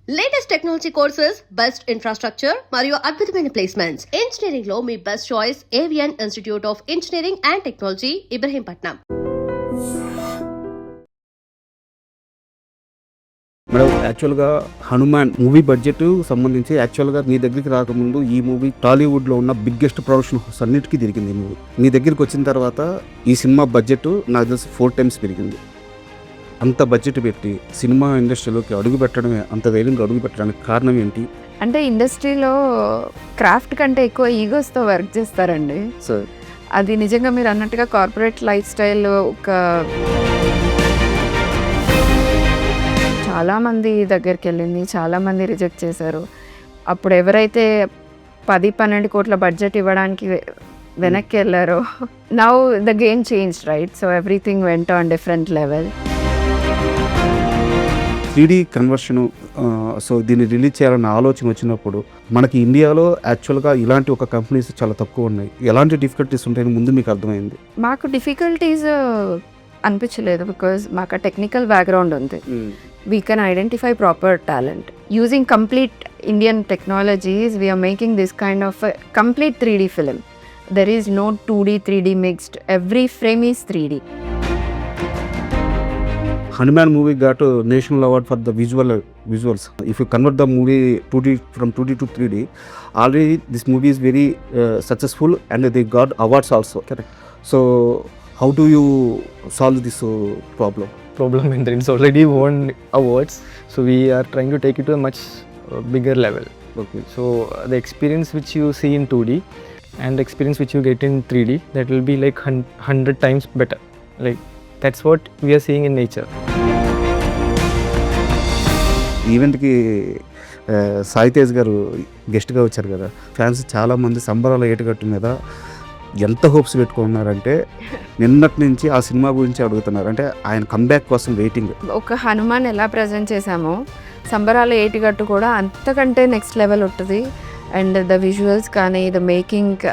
Latest technology courses, best infrastructure మరియు అద్భుతమైన placements. Engineering లో మీ best choice Avion institute of engineering and technology, Ibrahimpatnam. Madam, యాక్చువల్గా Hanuman movie budget సంబంధించి యాక్చువల్గా నీ దగ్గరికి రాకముందు ఈ మూవీ టాలీవుడ్లో ఉన్న బిగ్గెస్ట్ ప్రొడక్షన్ హౌస్ అన్నిటికీ తిరిగింది. ఈ మూవీ నీ దగ్గరికి వచ్చిన తర్వాత ఈ సినిమా బడ్జెట్ నాకు తెలిసి 4 times పెరిగింది. అంత బడ్జెట్ పెట్టి సినిమా ఇండస్ట్రీలోకి అడుగు పెట్టడమే, అంత ధైర్యంగా అడుగు పెట్టడానికి కారణం ఏంటి? అంటే ఇండస్ట్రీలో క్రాఫ్ట్ కంటే ఎక్కువ ఈగోస్తో వర్క్ చేస్తారండి. సార్, అది నిజంగా మీరు అన్నట్టుగా కార్పొరేట్ లైఫ్ స్టైల్ ఒక చాలామంది దగ్గరికి వెళ్ళింది, చాలామంది రిజెక్ట్ చేశారు. అప్పుడు ఎవరైతే 10-12 కోట్ల బడ్జెట్ ఇవ్వడానికి వెనక్కి వెళ్ళారో, now the game change, right? So everything went on different level. 3D conversion, so దీన్ని రిలీజ్ చేయాలన్న ఆలోచన వచ్చినప్పుడు మనకి ఇండియాలో యాక్చువల్గా ఇలాంటి ఒక కంపెనీస్ చాలా తక్కువ ఉన్నాయి. ఎలాంటి డిఫికల్టీస్ ఉంటాయని ముందు మీకు అర్థమైంది? మాకు డిఫికల్టీస్ అనిపించలేదు, బికాజ్ మాకు టెక్నికల్ బ్యాక్గ్రౌండ్ ఉంది. We can identify proper talent. Using complete Indian technologies, we are making this kind of a complete 3D film. There is no 2D, 3D mixed. Every frame is 3D. Hanuman movie got a national award for the visuals. If you convert the movie 2D from 2D to 3D, already this movie is very successful and they got awards also. Correct. So how do you solve this problem? And it's already won awards, so we are trying to take it to a much bigger level. Okay. So the experience which you see in 2D and the experience which you get in 3D, that will be like 100 times better. Like that's what we are seeing in nature. ఈవెంట్కి సాయి తేజ్ గారు గెస్ట్గా వచ్చారు కదా, fans చాలామంది సంబరాల ఏటుగట్టు మీద ఎంత hopes పెట్టుకున్నారంటే నిన్నటి నుంచి ఆ సినిమా గురించి అడుగుతున్నారు. అంటే ఆయన కంబ్యాక్ కోసం వెయిటింగ్. ఒక హనుమాన్ ఎలా ప్రజెంట్ చేశామో సంబరాల ఏటిగట్టు కూడా అంతకంటే నెక్స్ట్ లెవెల్ ఉంటుంది. అండ్ ద విజువల్స్ కానీ the making,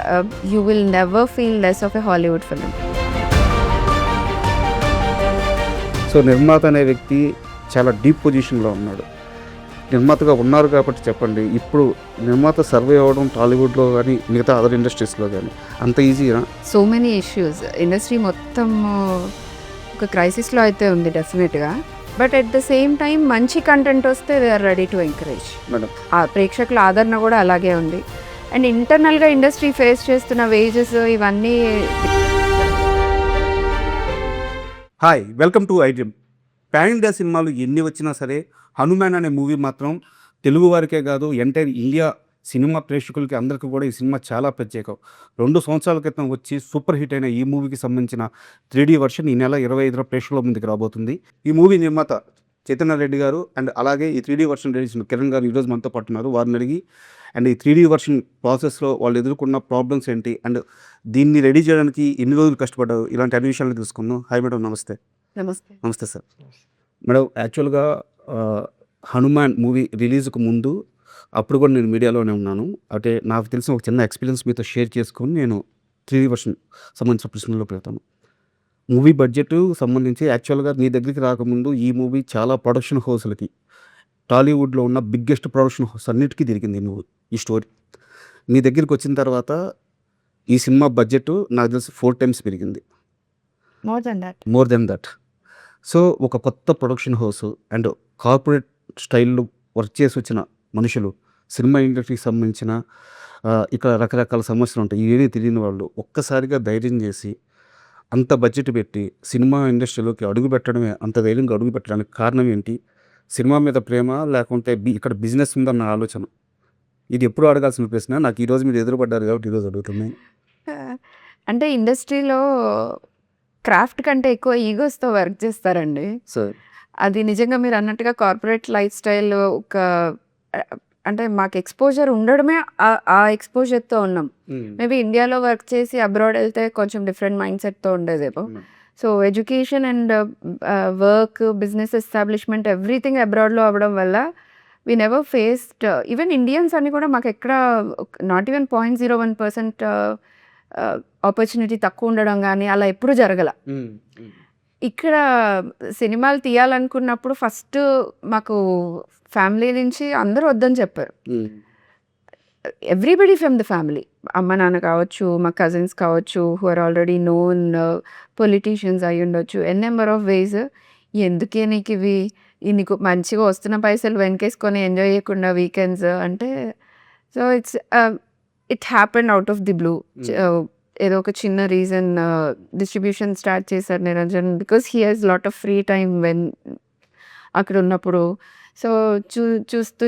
you will never feel less of a Hollywood film. So నిర్మాత అనే వ్యక్తి చాలా డీప్ పొజిషన్లో ఉన్నాడు. నిర్మాతగా ఉన్నారు కాబట్టి చెప్పండి, ఇప్పుడు నిర్మాత సర్వే అవ్వడం టాలీవుడ్లో కానీ మిగతా అదర్ ఇండస్ట్రీస్లో కానీ అంత ఈజీనా? So many issues. ఇండస్ట్రీ మొత్తం ఒక క్రైసిస్లో అయితే ఉంది డెఫినెట్గా. But at the same time మంచి కంటెంట్ వస్తే they are ready to encourage. Madam, ఆ ప్రేక్షకుల ఆదరణ కూడా అలాగే ఉంది. అండ్ ఇంటర్నల్గా ఇండస్ట్రీ ఫేస్ చేస్తున్న వేజెస్ ఇవన్నీ. Hi, welcome to iDream. Pan India సినిమాలు ఎన్ని వచ్చినా సరే హనుమాన్ అనే మూవీ మాత్రం తెలుగు వారికే కాదు, ఎంటైర్ ఇండియా సినిమా ప్రేక్షకులకి అందరికీ కూడా ఈ సినిమా చాలా ప్రత్యేకం. 2 సంవత్సరాల క్రితం వచ్చి సూపర్ హిట్ అయిన ఈ మూవీకి సంబంధించిన 3D వర్షన్ ఈ నెల 25న ప్రేక్షకుల ముందుకు రాబోతుంది. ఈ మూవీ నిర్మాత చైతన్య రెడ్డి గారు అండ్ అలాగే ఈ 3D వర్షన్ రెడీ చేసిన కిరణ్ గారు ఈరోజు మనతో పట్టున్నారు. వారిని అడిగి అండ్ ఈ 3D వర్షన్ ప్రాసెస్లో వాళ్ళు ఎదుర్కొన్న ప్రాబ్లమ్స్ ఏంటి అండ్ దీన్ని రెడీ చేయడానికి ఎన్ని రోజులు కష్టపడ్డారు, ఇలాంటి అన్ని విషయాలు తెలుసుకుందాం. హాయ్ మేడం, నమస్తే. నమస్తే. నమస్తే సార్. మేడం, యాక్చువల్గా హనుమాన్ మూవీ రిలీజ్కు ముందు అప్పుడు కూడా నేను మీడియాలోనే ఉన్నాను. అంటే నాకు తెలిసిన ఒక చిన్న ఎక్స్పీరియన్స్ మీతో షేర్ చేసుకొని నేను 3D వర్షన్ సంబంధించిన ప్రశ్నలో పెడతాను. మూవీ బడ్జెట్ సంబంధించి యాక్చువల్గా నీ దగ్గరికి రాకముందు ఈ మూవీ చాలా ప్రొడక్షన్ హౌస్లకి టాలీవుడ్లో ఉన్న బిగ్గెస్ట్ ప్రొడక్షన్ హౌస్ అన్నిటికీ తిరిగింది ఈ మూవీ. ఈ స్టోరీ నీ దగ్గరికి వచ్చిన తర్వాత ఈ సినిమా బడ్జెట్ నాకు తెలిసి 4 times పెరిగింది. More than that. సో ఒక కొత్త ప్రొడక్షన్ హౌస్ అండ్ కార్పొరేట్ స్టైల్లో వర్క్ చేసి వచ్చిన మనుషులు, సినిమా ఇండస్ట్రీకి సంబంధించిన ఇక్కడ రకరకాల సమస్యలు ఉంటాయి, ఇవేమీ తెలియని వాళ్ళు ఒక్కసారిగా ధైర్యం చేసి అంత బడ్జెట్ పెట్టి సినిమా ఇండస్ట్రీలోకి అడుగు పెట్టడమే, అంత ధైర్యంగా అడుగు పెట్టడానికి కారణం ఏంటి? సినిమా మీద ప్రేమ లేకుంటే ఇక్కడ బిజినెస్ ఉందన్న ఆలోచన? ఇది ఎప్పుడు అడగాల్సిన ప్రశ్న. నాకు ఈరోజు మీరు ఎదురుపడ్డారు కాబట్టి ఈరోజు అడుగుతున్నాయి. అంటే ఇండస్ట్రీలో క్రాఫ్ట్ కంటే ఎక్కువ ఈగోస్తో వర్క్ చేస్తారండి. సార్, అది నిజంగా మీరు అన్నట్టుగా కార్పొరేట్ లైఫ్ స్టైల్ ఒక అంటే మాకు ఎక్స్పోజర్ ఉండడమే ఆ ఎక్స్పోజర్తో ఉన్నాం. మేబీ ఇండియాలో వర్క్ చేసి అబ్రాడ్ వెళ్తే కొంచెం డిఫరెంట్ మైండ్ సెట్తో ఉండేదేమో. So education and work, business establishment everything అబ్రాడ్లో అవ్వడం వల్ల we never faced, even Indians అని కూడా మాకు ఎక్కడ నాట్ ఈవెన్ 0.01% ఆపర్చునిటీ తక్కువ ఉండడం కానీ అలా ఎప్పుడు జరగల. ఇక్కడ సినిమాలు తీయాలనుకున్నప్పుడు ఫస్ట్ మాకు ఫ్యామిలీ నుంచి అందరూ వద్దని చెప్పారు. ఎవ్రీబడి ఫ్రమ్ ద ఫ్యామిలీ, అమ్మ నాన్న కావచ్చు, మా కజిన్స్ కావచ్చు, who are already known politicians అయి ఉండొచ్చు, ఎన్ నెంబర్ ఆఫ్ వేస్. ఎందుకే నీకు ఇవి, నీకు మంచిగా వస్తున్న పైసలు వెనకేసుకొని ఎంజాయ్ చేయకుండా వీకెండ్స్ అంటే. So it happened out of the blue. ఏదో ఒక చిన్న రీజన్ డిస్ట్రిబ్యూషన్ స్టార్ట్ చేశారు Niranjan, because he has lot of free time when అక్కడ ఉన్నప్పుడు. సో చూస్తూ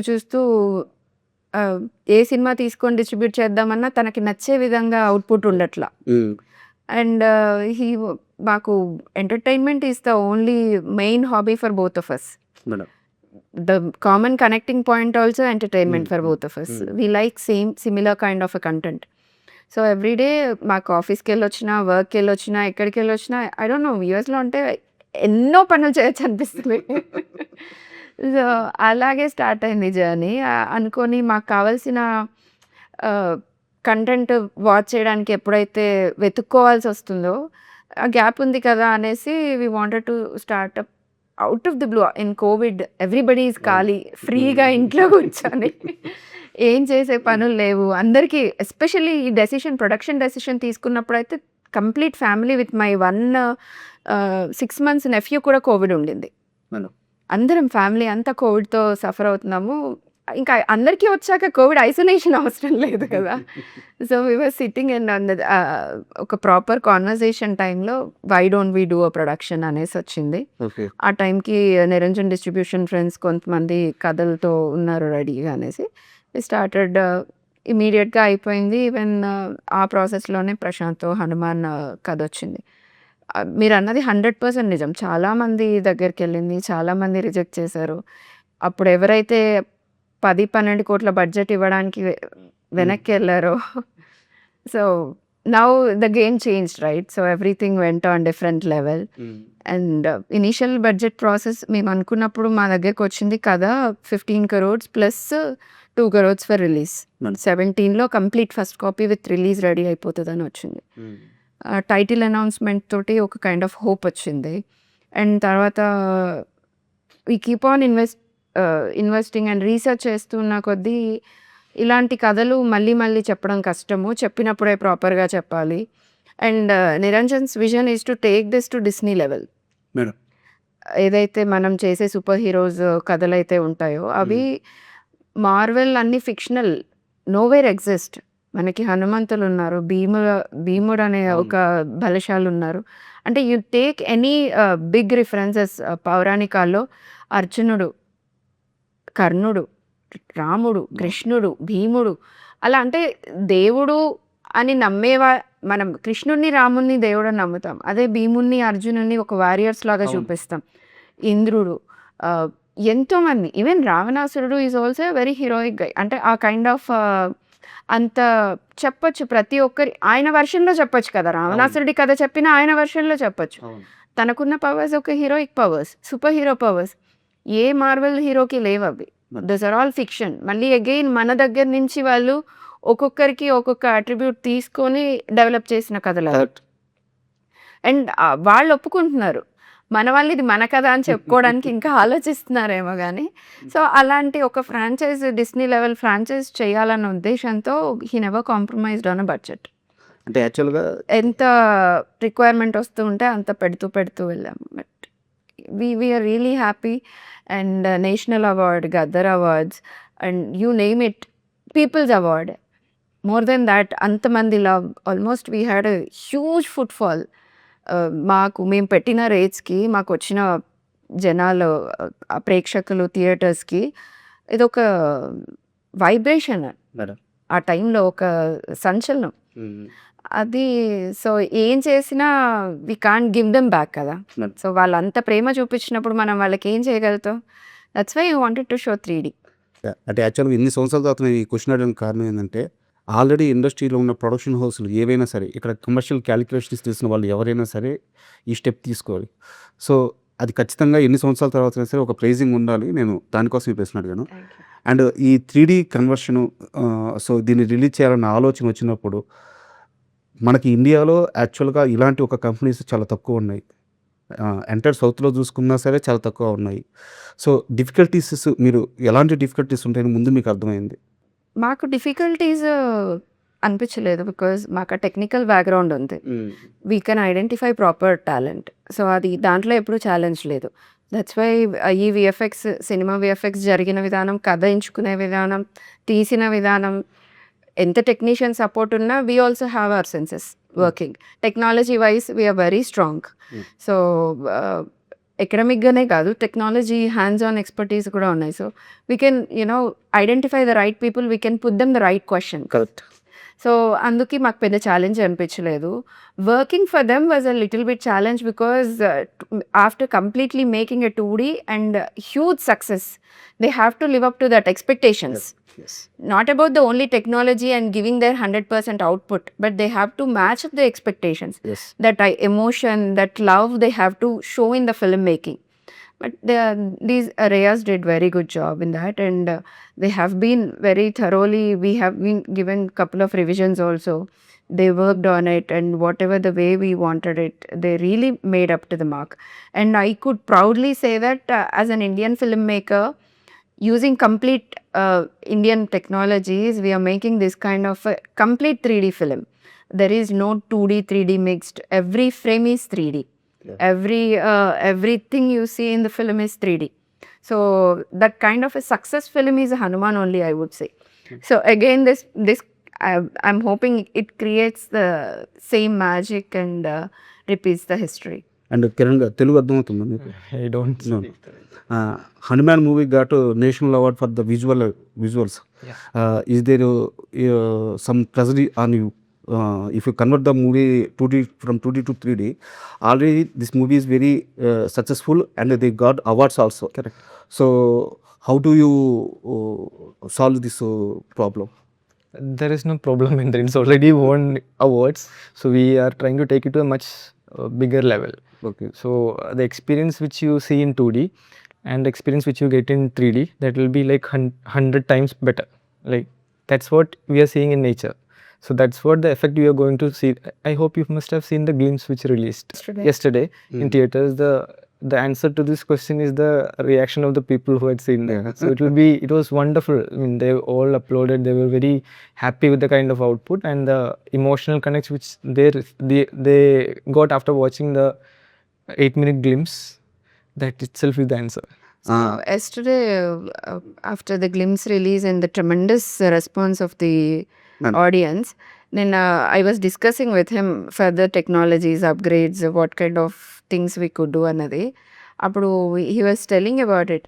ఏ సినిమా తీసుకొని డిస్ట్రిబ్యూట్ చేద్దామన్నా తనకి నచ్చే విధంగా అవుట్పుట్ ఉండట్లా. అండ్ మాకు entertainment is the only main hobby for both of us. The common connecting point also entertainment for both of us. We like similar kind of a content. So every day మాకు ఆఫీస్కి వెళ్ళొచ్చినా, వర్క్కి వెళ్ళొచ్చినా, ఎక్కడికి వెళ్ళొచ్చినా, I don't know, యూఎస్లో అంటే ఎన్నో పనులు చేయొచ్చు అనిపిస్తుంది. సో అలాగే స్టార్ట్ అయింది జర్నీ. అనుకొని మాకు కావాల్సిన కంటెంట్ వాచ్ చేయడానికి ఎప్పుడైతే వెతుక్కోవాల్సి వస్తుందో, ఆ గ్యాప్ ఉంది కదా అనేసి we wanted to start up out of the blue. In Covid everybody is ఖాళీ, ఫ్రీగా ఇంట్లో కూర్చొని ఏం చేసే పనులు లేవు అందరికీ. ఎస్పెషల్లీ ఈ ప్రొడక్షన్ డెసిషన్ తీసుకున్నప్పుడు అయితే complete family with my 6 months nephew కూడా కోవిడ్ ఉండింది. అందరం ఫ్యామిలీ అంతా కోవిడ్తో సఫర్ అవుతున్నాము. ఇంకా అందరికీ వచ్చాక కోవిడ్ ఐసోలేషన్ అవసరం లేదు కదా. So we were sitting and ఒక ప్రాపర్ కాన్వర్జేషన్ టైంలో why don't we do a production అనేసి వచ్చింది. ఆ టైంకి నిరంజన్ డిస్ట్రిబ్యూషన్ ఫ్రెండ్స్ కొంతమంది కథలతో ఉన్నారు రెడీగా అనేసి స్టార్టెడ్. ఇమీడియట్గా అయిపోయింది. ఈవెన్ ఆ ప్రాసెస్లోనే ప్రశాంత్తో హనుమాన్ కథ వచ్చింది. మీరు అన్నది 100% నిజం. చాలామంది దగ్గరికి వెళ్ళింది, చాలామంది రిజెక్ట్ చేశారు. అప్పుడు ఎవరైతే 10-12 కోట్ల బడ్జెట్ ఇవ్వడానికి వెనక్కి వెళ్ళారో, so now the game changed, right? So everything went on different level. And initial budget process మేము అనుకున్నప్పుడు మా దగ్గరకు వచ్చింది కదా 15 crores plus 2 crores for release. 17లో complete first copy with release ready అయిపోతుందని వచ్చింది. టైటిల్ అనౌన్స్మెంట్ తోటి ఒక కైండ్ ఆఫ్ హోప్ వచ్చింది. అండ్ తర్వాత we keep on investing and research చేస్తున్న కొద్దీ ఇలాంటి కథలు మళ్ళీ మళ్ళీ చెప్పడం కష్టము, చెప్పినప్పుడే ప్రాపర్గా చెప్పాలి. And Niranjan's vision is to take this to Disney level. ఏదైతే మనం చేసే సూపర్ హీరోస్ కథలు అయితే ఉంటాయో అవి మార్వెల్ అన్ని ఫిక్షనల్, నోవేర్ ఎగ్జిస్ట్. మనకి హనుమంతులు ఉన్నారు, భీముడు అనే ఒక బలశాలు ఉన్నారు. అంటే you take any big references పౌరాణికాల్లో, అర్జునుడు, కర్ణుడు, రాముడు, కృష్ణుడు, భీముడు, అలా అంటే దేవుడు అని మనం కృష్ణుడిని, రాముడిని దేవుడు అని నమ్ముతాం. అదే భీముడిని, అర్జునుడిని ఒక వారియర్స్ లాగా చూపిస్తాం. ఇంద్రుడు, ఎంతోమంది, ఈవెన్ రావణాసురుడు ఈజ్ ఆల్సో వెరీ హీరోయిక్ గై. అంటే ఆ కైండ్ ఆఫ్ అంత చెప్పొచ్చు ప్రతి ఒక్కరి ఆయన వర్షన్లో చెప్పొచ్చు కదా. రావణాసురుడి కథ చెప్పినా ఆయన వర్షన్లో చెప్పొచ్చు. తనకున్న పవర్స్ ఒక heroic powers, super hero powers. ఏ మార్వెల్ హీరోకి లేవు అవి. Those are all fiction. మళ్ళీ అగైన్ మన దగ్గర నుంచి వాళ్ళు ఒక్కొక్కరికి ఒక్కొక్క అట్రిబ్యూట్ తీసుకొని డెవలప్ చేసిన కథలు. అండ్ వాళ్ళు ఒప్పుకుంటున్నారు, మన వాళ్ళు ఇది మన కథ అని చెప్పుకోవడానికి ఇంకా ఆలోచిస్తున్నారేమో కానీ. సో అలాంటి ఒక ఫ్రాంచైజ్, డిస్నీ లెవెల్ ఫ్రాంచైజ్ చేయాలన్న ఉద్దేశంతో he never compromised on a budget. అంటే యాక్చువల్గా ఎంత రిక్వైర్మెంట్ వస్తూ ఉంటే అంత పెడుతూ వెళ్ళాము. But we are really happy. And national award, Gaddar awards, and you name it, people's award, more than that అంతమంది love. Almost we had a huge footfall. మేము పెట్టిన రేట్స్కి మాకు వచ్చిన జనాలు, ప్రేక్షకులు, థియేటర్స్కి ఇదొక వైబ్రేషన్. ఆ టైంలో ఒక సంచలనం అది. సో ఏం చేసినా we can't give them back కదా. సో వాళ్ళంత ప్రేమ చూపించినప్పుడు మనం వాళ్ళకి ఏం చేయగలుగుతాం. That's why you wanted to show 3D. అంటే యాక్చువల్గా ఇన్ని సంవత్సరాల తర్వాత నేను ఈ క్వశ్చన్ అడగడానికి కారణం ఏంటంటే, ఆల్రెడీ ఇండస్ట్రీలో ఉన్న ప్రొడక్షన్ హౌస్లు ఏవైనా సరే, ఇక్కడ కమర్షియల్ క్యాలిక్యులేషన్స్ తెలిసిన వాళ్ళు ఎవరైనా సరే ఈ స్టెప్ తీసుకోవాలి. సో అది ఖచ్చితంగా ఎన్ని సంవత్సరాల తర్వాత సరే ఒక ప్రైజింగ్ ఉండాలి. నేను దానికోసం ఈ ప్రశ్న అడిగాను. అండ్ ఈ 3D కన్వర్షను, సో దీన్ని రిలీజ్ చేయాలన్న ఆలోచన వచ్చినప్పుడు మనకి ఇండియాలో యాక్చువల్గా ఇలాంటి ఒక కంపెనీస్ చాలా తక్కువ ఉన్నాయి. ఎంటైర్ సౌత్‌లో చూసుకున్నా సరే చాలా తక్కువ ఉన్నాయి. సో, డిఫికల్టీస్ మీరు ఎలాంటి డిఫికల్టీస్ ఉంటాయని ముందు మీకు అర్థమైంది? మాకు డిఫికల్టీస్ అనిపించలేదు. బికాజ్ మాకు టెక్నికల్ బ్యాక్గ్రౌండ్ ఉంది. We can identify proper talent. So అది దాంట్లో ఎప్పుడు ఛాలెంజ్ లేదు. దట్స్ వై ఈ విఎఫ్ఎక్స్, సినిమా విఎఫ్ఎక్స్ జరిగిన విధానం, కథ ఎంచుకునే విధానం, తీసిన విధానం, ఎంత టెక్నీషియన్ సపోర్ట్ ఉన్నా we also have our senses working. Technology wise we are very strong. So ఎకడమిక్గానే కాదు, టెక్నాలజీ హ్యాండ్స్ ఆన్ ఎక్స్పర్టీస్ కూడా ఉన్నాయి. So we can identify the right people, we can put them the right question. Correct. So అందుకే మాకు పెద్ద challenge అనిపించలేదు. Working for them was a little bit challenge because after completely making a 2D and huge success, they have to live up to that expectations. Not about the only technology and giving their 100% output, but they have to match up the expectations. That emotion, that love they have to show in the filmmaking. But these Reyes did very good job in that, and they have been very thoroughly, we have been given couple of revisions also. They worked on it, and whatever the way we wanted it, they really made up to the mark. And I could proudly say that as an Indian filmmaker, using complete Indian technologies, we are making this kind of a complete 3D film. There is no 2D, 3D mixed. Every frame is 3D. Everything you see in the film is 3D. So that kind of a success film is a Hanuman only, I would say. So again, this I'm hoping it creates the same magic and repeats the history. And Kiran గారు, తెలుగు అర్థమవుతుందా మీకు? I don't No. speak Telugu. Hanuman movie got national award for the visuals. Is there some pressure on you? If you convert the movie 2D from 2D to 3D, already this movie is very successful and they got awards also. Correct. So how do you solve this problem? There is no problem in that. It's already won awards. So we are trying to take it to a much bigger level. Okay. So the experience which you see in 2D and the experience which you get in 3D, that will be like 100 times better. Like that's what we are seeing in nature. So that's what the effect we are going to see. I hope you must have seen the glimpse which released yesterday in theaters. The answer to this question is the reaction of the people who had seen that. So it was wonderful. I mean, they all uploaded. They were very happy with the kind of output and the emotional connects which they got after watching the 8-minute glimpse. That itself is the answer. So yesterday, after the glimpse release and the tremendous response of the audience, then I was discussing with him further technologies, upgrades, what kind of things we could do అన్నది. అప్పుడు he was telling about it.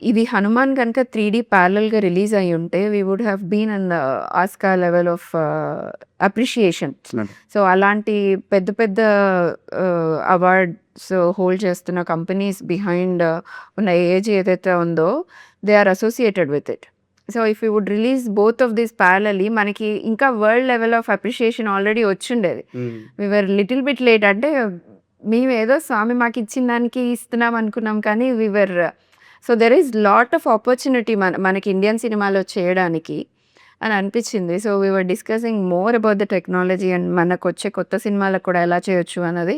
ఇది హనుమాన్ కనుక 3D ప్యారలల్గా release అయ్యి ఉంటే we would have been an Oscar level of appreciation. So అలాంటి పెద్ద పెద్ద అవార్డ్స్ హోల్డ్ చేస్తున్న కంపెనీస్ బిహైండ్ ఉన్న ఏజ్ ఏదైతే ఉందో they are associated with it. So if you would release both of this parallelly, మనకి ఇంకా world level of appreciation already వచ్చిండేది. We were little bit late. అంటే మేము ఏదో స్వామి మాకు ఇచ్చిన దానికి ఇస్తున్నాం అనుకున్నాం, కానీ we were. So there is lot of opportunity మనకి ఇండియన్ సినిమాలో చేయడానికి అని అనిపించింది. So we were discussing more about the technology and మనకు వచ్చే కొత్త సినిమాలకు కూడా ఎలా చేయొచ్చు అన్నది.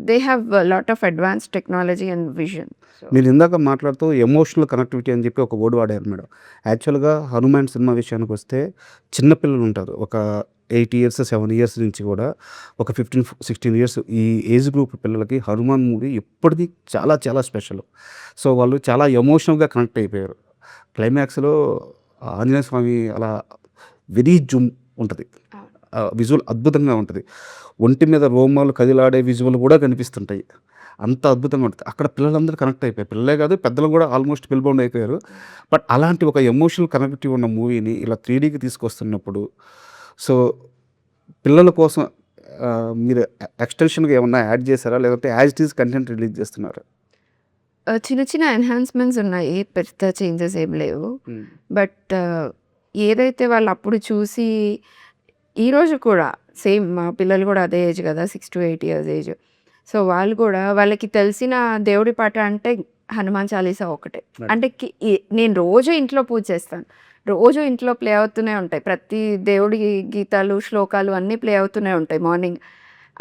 They have lot of advanced technology and vision. మీరు ఇందాక మాట్లాడుతూ ఎమోషనల్ కనెక్టివిటీ అని చెప్పి ఒక వర్డ్ వాడారు మేడం. యాక్చువల్గా హనుమాన్ సినిమా విషయానికి వస్తే చిన్నపిల్లలు ఉంటారు, ఒక 8 years 7 years నుంచి కూడా ఒక 15-16 years ఈ ఏజ్ గ్రూప్ పిల్లలకి హనుమాన్ మూవీ ఎప్పటికీ చాలా చాలా స్పెషల్. సో వాళ్ళు చాలా ఎమోషనల్గా కనెక్ట్ అయిపోయారు. క్లైమాక్స్లో ఆంజనేయ స్వామి అలా వెరీ జూమ్ ఉంటుంది, విజువల్ అద్భుతంగా ఉంటుంది. ఒంటి మీద రోమాలు కదిలాడే విజువల్ కూడా కనిపిస్తుంటాయి, అంత అద్భుతంగా ఉంటుంది. అక్కడ పిల్లలందరూ కనెక్ట్ అయిపోయారు, పిల్లలే కాదు పెద్దలు కూడా ఆల్మోస్ట్ పిల్బౌండ్ అయిపోయారు. బట్ అలాంటి ఒక ఎమోషనల్ కనెక్టివిటీ ఉన్న మూవీని ఇలా 3Dకి తీసుకొస్తున్నప్పుడు, సో పిల్లల కోసం మీరు ఎక్స్టెన్షన్గా ఏమన్నా యాడ్ చేశారా, లేకపోతే as it is content release చేస్తున్నారా? చిన్న చిన్న ఎన్హాన్స్మెంట్స్ ఉన్నాయి, పెద్ద చేంజెస్ ఏం లేవు. బట్ ఏదైతే వాళ్ళు అప్పుడు చూసి, ఈరోజు కూడా సేమ్ మా పిల్లలు కూడా అదే ఏజ్ కదా, 6 to 8 years ఏజ్. సో వాళ్ళు కూడా వాళ్ళకి తెలిసిన దేవుడి పాట అంటే హనుమాన్ చాలీసా ఒకటే. అంటే నేను రోజు ఇంట్లో పూజ చేస్తాను, రోజు ఇంట్లో ప్లే అవుతూనే ఉంటాయి. ప్రతి దేవుడి గీతాలు శ్లోకాలు అన్నీ ప్లే అవుతూనే ఉంటాయి మార్నింగ్.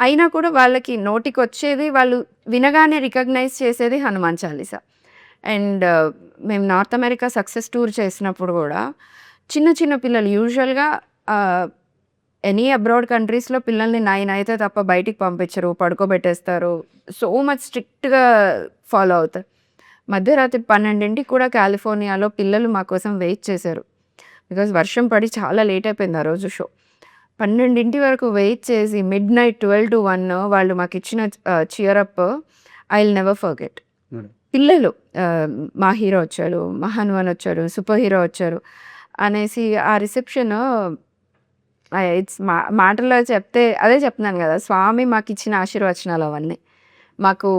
అయినా కూడా వాళ్ళకి నోటికొచ్చేది, వాళ్ళు వినగానే రికగ్నైజ్ చేసేది హనుమాన్ చాలీసా. అండ్ మేము నార్త్ అమెరికా సక్సెస్ టూర్ చేసినప్పుడు కూడా చిన్న చిన్న పిల్లలు యూజువల్గా ఎనీ అబ్రాడ్ కంట్రీస్లో పిల్లల్ని 9 అయితే తప్ప బయటికి పంపించరు, పడుకోబెట్టేస్తారు, సో మచ్ స్ట్రిక్ట్గా ఫాలో అవుతారు. మధ్యరాత్రి 12ంటికి కూడా కాలిఫోర్నియాలో పిల్లలు మా కోసం వెయిట్ చేశారు. బికాజ్ వర్షం పడి చాలా లేట్ అయిపోయింది ఆ రోజు షో. 12 వరకు వెయిట్ చేసి midnight 12 to 1 వాళ్ళు మాకు ఇచ్చిన చియరప్ ఐ విల్ నెవర్ ఫర్గెట్. పిల్లలు మా హీరో వచ్చాడు, మా హనుమాన్ వచ్చాడు, సూపర్ హీరో వచ్చారు అనేసి ఆ రిసెప్షన్ ఇట్స్ మాటల్లో చెప్తే అదే చెప్తున్నాను కదా, స్వామి మాకు ఇచ్చిన ఆశీర్వచనాలు అవన్నీ. మాకు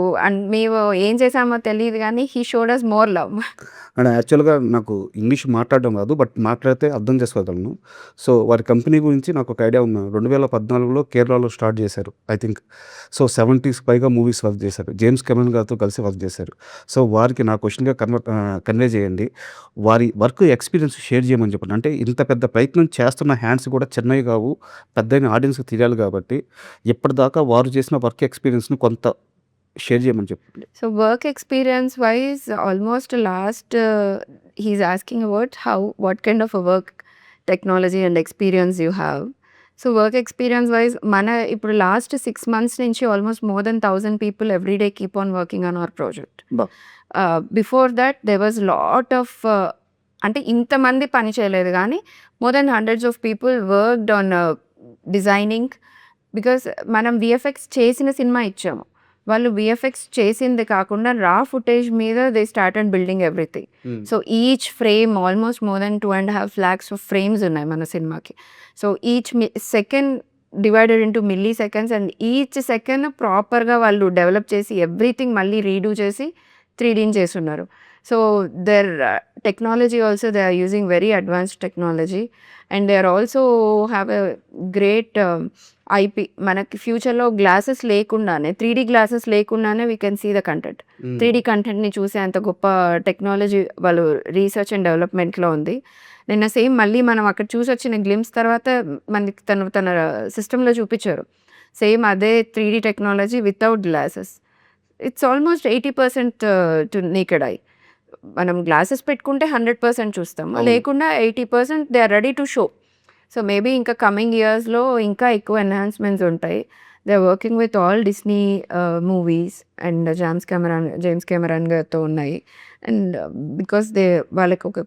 మేము ఏం చేసామో తెలియదు కానీ he showed us more love. And యాక్చువల్గా నాకు ఇంగ్లీష్ మాట్లాడడం రాదు, బట్ మాట్లాడితే అర్థం చేసుకోగలను. సో వారి కంపెనీ గురించి నాకు ఒక ఐడియా ఉంది. 2014లో కేరళలో స్టార్ట్ చేశారు ఐ థింక్. సో 70s పైగా మూవీస్ వర్క్ చేశారు, జేమ్స్ కెమెరన్ గారితో కలిసి వర్క్ చేశారు. సో వారికి నా క్వశ్చన్గా కన్వే చేయండి, వారి వర్క్ ఎక్స్పీరియన్స్ షేర్ చేయమని చెప్పండి. అంటే ఇంత పెద్ద ప్రయత్నం చేస్తున్న హ్యాండ్స్ కూడా చిన్నవి కావు, పెద్దయిన ఆడియన్స్కి తెలియాలి కాబట్టి ఇప్పటిదాకా వారు చేసిన వర్క్ ఎక్స్పీరియన్స్ని కొంత షేర్ చేయమని చెప్పండి. So work experience wise almost last he is asking about what kind of work technology and experience you have. So work experience wise మన ఇప్పుడు లాస్ట్ 6 months నుంచి almost more than 1000 people every day keep on working on our project. Before that they was lot of అంటే ఇంతమంది పని చేయలేదు కానీ more than hundreds of people worked on designing. Because మనం VFX చేసిన సినిమా ఇచ్చాము, వాళ్ళు విఎఫ్ఎక్స్ చేసింది కాకుండా రా ఫుటేజ్ మీద they started building everything. So each frame almost more then 2.5 lakhs of frames ఉన్నాయి మన సినిమాకి. So each second divided into milli seconds and each second ప్రాపర్గా వాళ్ళు డెవలప్ చేసి ఎవ్రీథింగ్ మళ్ళీ రీడూ చేసి 3D చేస్తున్నారు. So there technology also they are using very advanced technology and they are also have a great IP. మనకి ఫ్యూచర్లో glasses లేకుండానే 3D glasses లేకుండానే we can see the content. 3D కంటెంట్ని చూసే అంత గొప్ప టెక్నాలజీ వాళ్ళు రీసెర్చ్ అండ్ డెవలప్మెంట్లో ఉంది. నిన్న సేమ్ మళ్ళీ మనం అక్కడ చూసి వచ్చిన గ్లిమ్స్ తర్వాత మనకి తన సిస్టంలో చూపించారు సేమ్ అదే 3D technology without glasses. It's almost 80% to naked eye. మనం గ్లాసెస్ పెట్టుకుంటే 100% చూస్తాం, లేకుండా 80% they are ready to show. So maybe ఇంకా కమింగ్ ఇయర్స్లో ఇంకా ఎక్కువ ఎన్హాన్స్మెంట్స్ ఉంటాయి. They are working with all Disney movies and James Cameron గారితో ఉన్నాయి. అండ్ బికాస్ వాళ్ళకి ఒక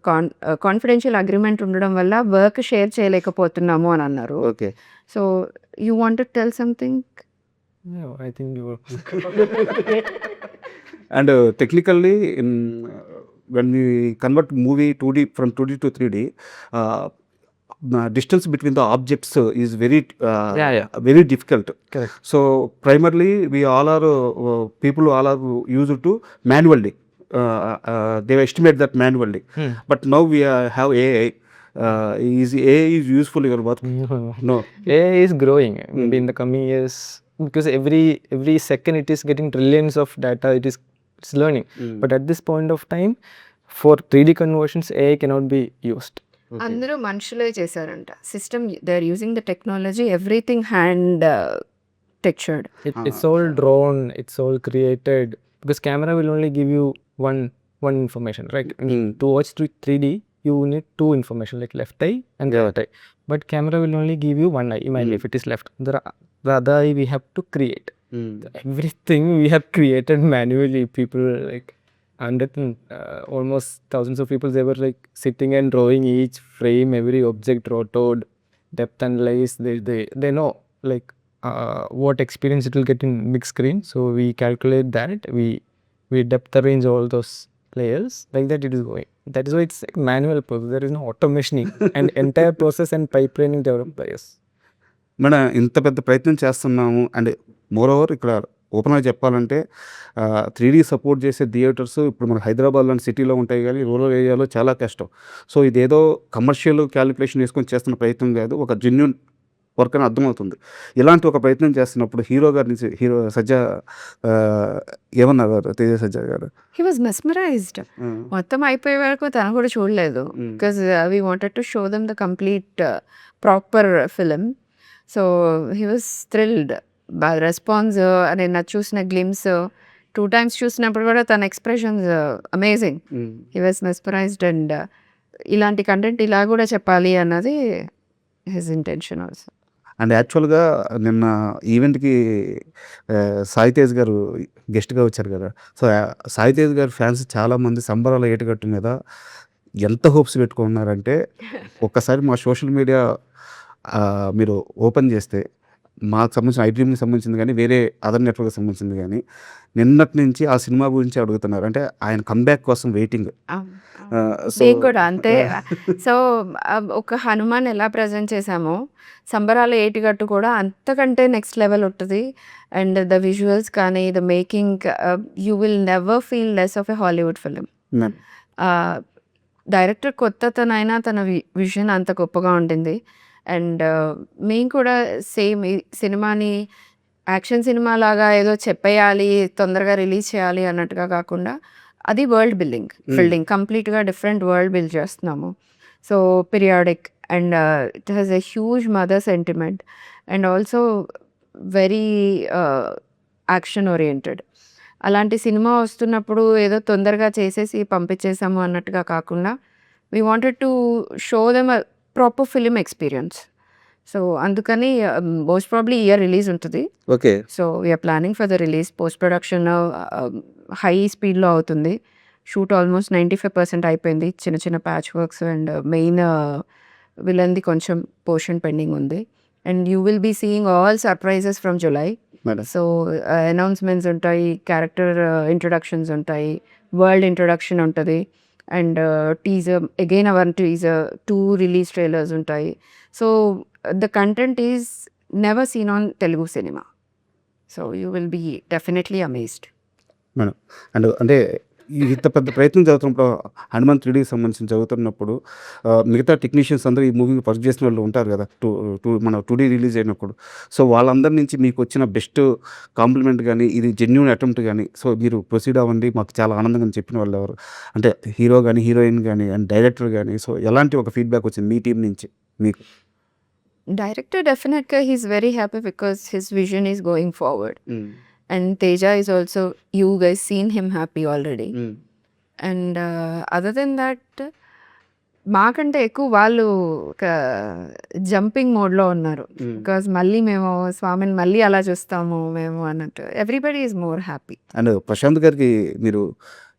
కాన్ఫిడెన్షియల్ అగ్రిమెంట్ ఉండడం వల్ల వర్క్ షేర్ చేయలేకపోతున్నాము అని అన్నారు. Okay, so you want to tell something? No, I think you were. And technically when we convert movie 2D from 2D to 3D, distance between the objects is very very difficult. Correct. So primarily we all are people all are used to manually, they estimate that manually. But now we have AI. Is AI is useful in your work? No. AI is growing maybe in the coming years because every second it is getting trillions of data, it's learning. But at this point of time, for 3D conversions, AI cannot be used. అందరూ మనుషులే చేశారంట system. They are using the technology, everything hand textured. It's all drawn, it's all created because camera will only give you one information, right? To watch 3D you need 2 information like left eye and the right eye, but camera will only give you one eye. Imagine if it is left, the other eye we have to create. Everything we have created manually. People like almost thousands of people, they were like sitting and drawing each frame, every object rotoed, depth analyze. They know like what experience it will get in big screen. So we calculate that, we depth arrange all those layers like that. It is going. That is why it's like manual process. There is no automation and entire process and pipelining developed by us. మనం ఇంత పెద్ద ప్రయత్నం చేస్తున్నాము. And more over ఇక్కడ ఓపెన్గా చెప్పాలంటే 3D support చేసే theatres ఇప్పుడు మన హైదరాబాద్ లాంటి సిటీలో ఉంటాయి, కానీ రూరల్ ఏరియాలో చాలా కష్టం. సో ఇదేదో కమర్షియల్ క్యాలిక్యులేషన్ వేసుకొని చేస్తున్న ప్రయత్నం కాదు, ఒక జెన్యూన్ వర్క్ అని అర్థమవుతుంది. ఇలాంటి ఒక ప్రయత్నం చేస్తున్నప్పుడు హీరో గారి నుంచి సజ్జా ఏమన్నారు, తేజ సజ్జా గారు? He was mesmerized. మొత్తం అయిపోయే వరకు తను కూడా చూడలేదు because we wanted to show them the complete proper film. So he was thrilled. Response నేను నాకు చూసిన గ్లిమ్స్ 2 times చూసినప్పుడు కూడా తన expressions amazing. He was mesmerized. And ఇలాంటి కంటెంట్ ఇలా కూడా చెప్పాలి అన్నది హిస్ ఇంటెన్షన్ ఆల్సో. అండ్ యాక్చువల్గా నిన్న ఈవెంట్కి సాయి తేజ్ గారు గెస్ట్గా వచ్చారు కదా. సో సాయి తేజ్ గారి ఫ్యాన్స్ చాలామంది సంబరాల ఏటుగట్టు మీద ఎంత హోప్స్ పెట్టుకున్నారంటే ఒక్కసారి మా సోషల్ మీడియా మీరు ఓపెన్ చేస్తే మాకు సంబంధించిన ఐడ్రీమ్కి సంబంధించింది కానీ వేరే అదర్ నెట్వర్క్కి సంబంధించింది కానీ నిన్నటి నుంచి ఆ సినిమా గురించి అడుగుతున్నారు. అంటే ఆయన కమ్బ్యాక్ కోసం వెయిటింగ్. సో నేను కూడా అంతే. సో ఒక హనుమాన్ ఎలా ప్రజెంట్ చేసామో సంబరాల ఏటిగట్టు కూడా అంతకంటే నెక్స్ట్ లెవెల్ ఉంటుంది. అండ్ ద విజువల్స్ కానీ the making you will never feel less of a Hollywood film. Director కొత్తతనైనా తన విజన్ అంత గొప్పగా ఉంటుంది. అండ్ మేము కూడా సేమ్ ఈ సినిమాని యాక్షన్ సినిమా లాగా ఏదో చెప్పేయాలి తొందరగా రిలీజ్ చేయాలి అన్నట్టుగా కాకుండా అది వరల్డ్ బిల్డింగ్ కంప్లీట్గా డిఫరెంట్ వరల్డ్ బిల్డ్ చేస్తున్నాము. So periodic and it has a huge mother sentiment and also very action oriented. అలాంటి సినిమా వస్తున్నప్పుడు ఏదో తొందరగా చేసేసి పంపించేసాము అన్నట్టుగా కాకుండా we wanted to show them a proper film experience. So అందుకని మోస్ట్ ప్రాబ్లీ ఇయర్ రిలీజ్ ఉంటుంది. Okay. So we are planning for the release. Post production high స్పీడ్లో అవుతుంది. షూట్ ఆల్మోస్ట్ 95% అయిపోయింది. చిన్న చిన్న ప్యాచ్ వర్క్స్ అండ్ మెయిన్ విలన్ది కొంచెం పోర్షన్ పెండింగ్ ఉంది. And you will be seeing all surprises from July. So announcements ఉంటాయి, క్యారెక్టర్ ఇంట్రొడక్షన్స్ ఉంటాయి, వరల్డ్ ఇంట్రొడక్షన్ ఉంటుంది. And teaser again our teaser 2 release trailers ఉంటాయి. So the content is never seen on Telugu cinema. So you will be definitely amazed. Madam and అంటే ఇంత పెద్ద ప్రయత్నం జరుగుతున్నప్పుడు హనుమాన్ 3Dకి సంబంధించి జరుగుతున్నప్పుడు మిగతా టెక్నీషియన్స్ అందరూ ఈ మూవీని వర్క్ చేసిన వాళ్ళు ఉంటారు కదా మన 2D రిలీజ్ అయినప్పుడు. సో వాళ్ళందరి నుంచి మీకు వచ్చిన బెస్ట్ కాంప్లిమెంట్ కానీ ఇది జెన్యూన్ అటెంప్ట్ కానీ సో మీరు ప్రొసీడ్ అవ్వండి మాకు చాలా ఆనందంగా చెప్పిన వాళ్ళు ఎవరు అంటే హీరో కానీ హీరోయిన్ కానీ అండ్ డైరెక్టర్ కానీ సో ఎలాంటి ఒక ఫీడ్బ్యాక్ వచ్చింది మీ టీం నుంచి మీకు? డైరెక్టర్ డెఫినెట్గా he's very happy because his vision is going forward. And Teja is also, you guys seen him happy already. And other than that, మాకంటే ఎక్కువ వాళ్ళు ఒక జంపింగ్ మోడ్లో ఉన్నారు. బికాజ్ మళ్ళీ మేము స్వామిని మళ్ళీ అలా చూస్తాము మేము అన్నట్టు. Everybody is more happy. And Prashanth గారికి మీరు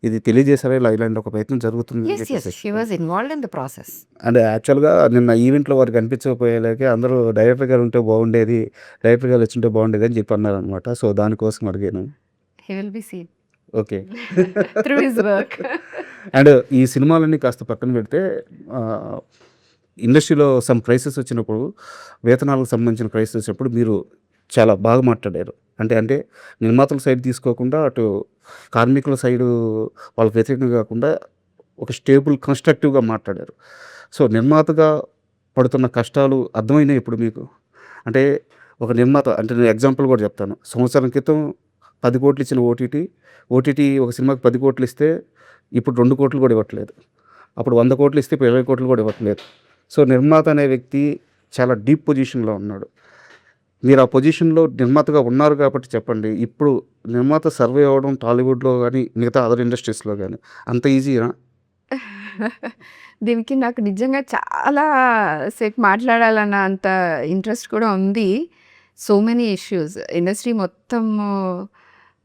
ఇది తెలియజేశారా ఇలా ఇలాంటి ఒక ప్రయత్నం జరుగుతుంది? She was involved in the process. And యాక్చువల్గా నిన్న ఈవెంట్లో వారికి కనిపించకపోయేలాగే అందరూ డైరెక్టర్ గారు ఉంటే బాగుండేది, డైరెక్టర్ గారు వచ్చింటే బాగుండేది అని చెప్పి అన్నారు అనమాట. సో దానికోసం అడిగాను. He will be seen okay through his work. And ఈ సినిమాలన్నీ కాస్త పక్కన పెడితే ఇండస్ట్రీలో సమ్ క్రైసిస్ వచ్చినప్పుడు వేతనాలకు సంబంధించిన క్రైసిస్ వచ్చినప్పుడు మీరు చాలా బాగా మాట్లాడారు. అంటే నిర్మాతల సైడ్ తీసుకోకుండా అటు కార్మికుల సైడు వాళ్ళకి వ్యతిరేకంగా కాకుండా ఒక స్టేబుల్ కన్స్ట్రక్టివ్గా మాట్లాడారు. సో నిర్మాతగా పడుతున్న కష్టాలు అర్థమైనాయి ఇప్పుడు మీకు? అంటే ఒక నిర్మాత అంటే నేను ఎగ్జాంపుల్ కూడా చెప్తాను. సంవత్సరం క్రితం 10 కోట్లు ఇచ్చిన ఓటీటీ ఒక సినిమాకి 10 కోట్లు ఇస్తే ఇప్పుడు 2 కోట్లు కూడా ఇవ్వట్లేదు. అప్పుడు 100 కోట్లు ఇస్తే ఇప్పుడు 20 కోట్లు కూడా ఇవ్వట్లేదు. సో నిర్మాత అనే వ్యక్తి చాలా డీప్ పొజిషన్లో ఉన్నాడు. మీరు ఆ పొజిషన్లో నిర్మాతగా ఉన్నారు కాబట్టి చెప్పండి, ఇప్పుడు నిర్మాత సర్వే అవ్వడం టాలీవుడ్లో కానీ మిగతా అదర్ ఇండస్ట్రీస్లో కానీ అంత ఈజీనా? దీనికి నాకు నిజంగా చాలా సేపు మాట్లాడాలన్న అంత ఇంట్రెస్ట్ కూడా ఉంది. So many issues. ఇండస్ట్రీ మొత్తం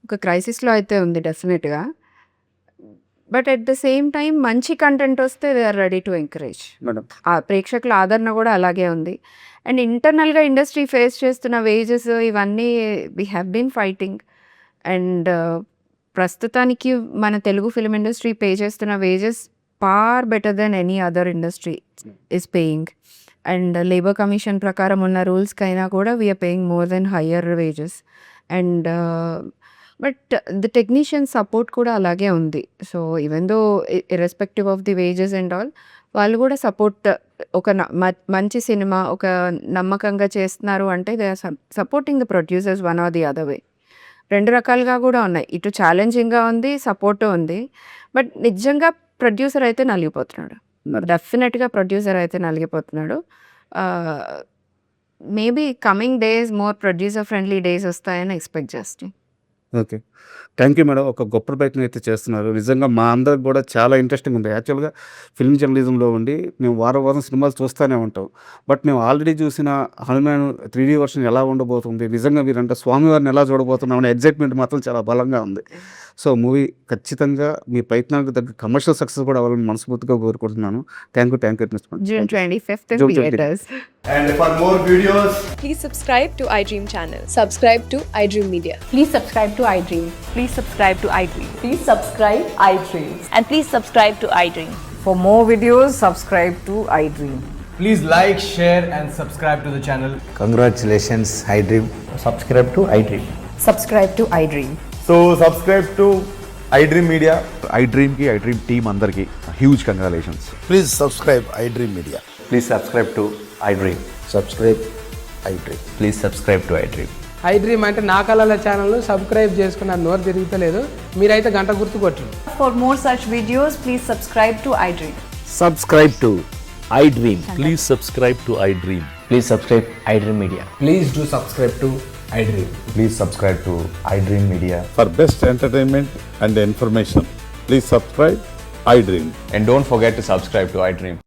ఒక క్రైసిస్లో అయితే ఉంది డెఫినెట్గా. But at the same time మంచి కంటెంట్ వస్తే they are ready to encourage. Madam ఆ ప్రేక్షకుల ఆదరణ కూడా అలాగే ఉంది. అండ్ ఇంటర్నల్గా ఇండస్ట్రీ ఫేస్ చేస్తున్న వేజెస్ ఇవన్నీ we have been fighting. And ప్రస్తుతానికి మన తెలుగు ఫిలిం ఇండస్ట్రీ పే చేస్తున్న wages far better than any other industry is paying. And labour commission ప్రకారం ఉన్న రూల్స్కైనా కూడా we are paying more than higher wages. And but the technician support కూడా అలాగే ఉంది. So even though irrespective of the wages and all వాళ్ళు కూడా support ఒక మంచి సినిమా ఒక నమ్మకంగా చేస్తున్నారు అంటే they are supporting the producers one or the other way. 2 రకాలుగా కూడా ఉన్నాయి. ఇటు ఛాలెంజింగ్గా ఉంది, సపోర్టు ఉంది. బట్ నిజంగా ప్రొడ్యూసర్ అయితే నలిగిపోతున్నాడు. డెఫినెట్గా ప్రొడ్యూసర్ అయితే నలిగిపోతున్నాడు. Maybe coming days more producer friendly days వస్తాయని ఎక్స్పెక్ట్ చేస్తాం. ఓకే. Thank you madam. ఒక గొప్ప ప్రయత్నం అయితే చేస్తున్నారు. నిజంగా మా అందరికి కూడా చాలా ఇంట్రెస్టింగ్ ఉంది. యాక్చువల్‌గా ఫిల్మ్ జర్నలిజంలో ఉండి మేము వారం వారం సినిమాలు చూస్తూనే ఉంటాం. బట్ మేము ఆల్రెడీ చూసిన 'హనుమాన్' 3D వర్షన్ ఎలా ఉండబోతుంది, నిజంగా మీరంటే స్వామివారిని ఎలా చూడబోతున్నాం అనే ఎగ్జైట్‌మెంట్ మాత్రం చాలా బలంగా ఉంది. సో, మూవీ ఖచ్చితంగా మీ ప్రయత్నానికి తగ్గ కమర్షియల్ సక్సెస్ కూడా అవ్వాలని మనస్ఫూర్తిగా కోరుకుంటున్నాను. Thank you miss madam. June 25th in June 20th. theaters. And for more videos, Please subscribe to iDream channel. Subscribe to iDream Media. Please subscribe to iDream. Please subscribe to iDream. Please subscribe iDream. And please subscribe to iDream. For more videos, subscribe to iDream. please like, share, and subscribe to the channel. Congratulations, iDream. Subscribe to iDream. Subscribe to iDream. So, subscribe to iDream Media. iDream ki iDream team andarki huge congratulations. Please subscribe iDream Media. Please subscribe to iDream. Subscribe iDream. Please subscribe to iDream. iDream అంటే నా కళల ఛానల్ను subscribe చేసుకున్న నోరు తిరుగుతలేదు, మీరైతే గంట గుర్తు కొట్టండి. For more such videos, please subscribe to iDream. Subscribe to iDream. Please subscribe to iDream. Please subscribe iDream Media. Please do subscribe to iDream. Please subscribe to iDream Media. For best entertainment and information, please subscribe iDream. And don't forget to subscribe to iDream.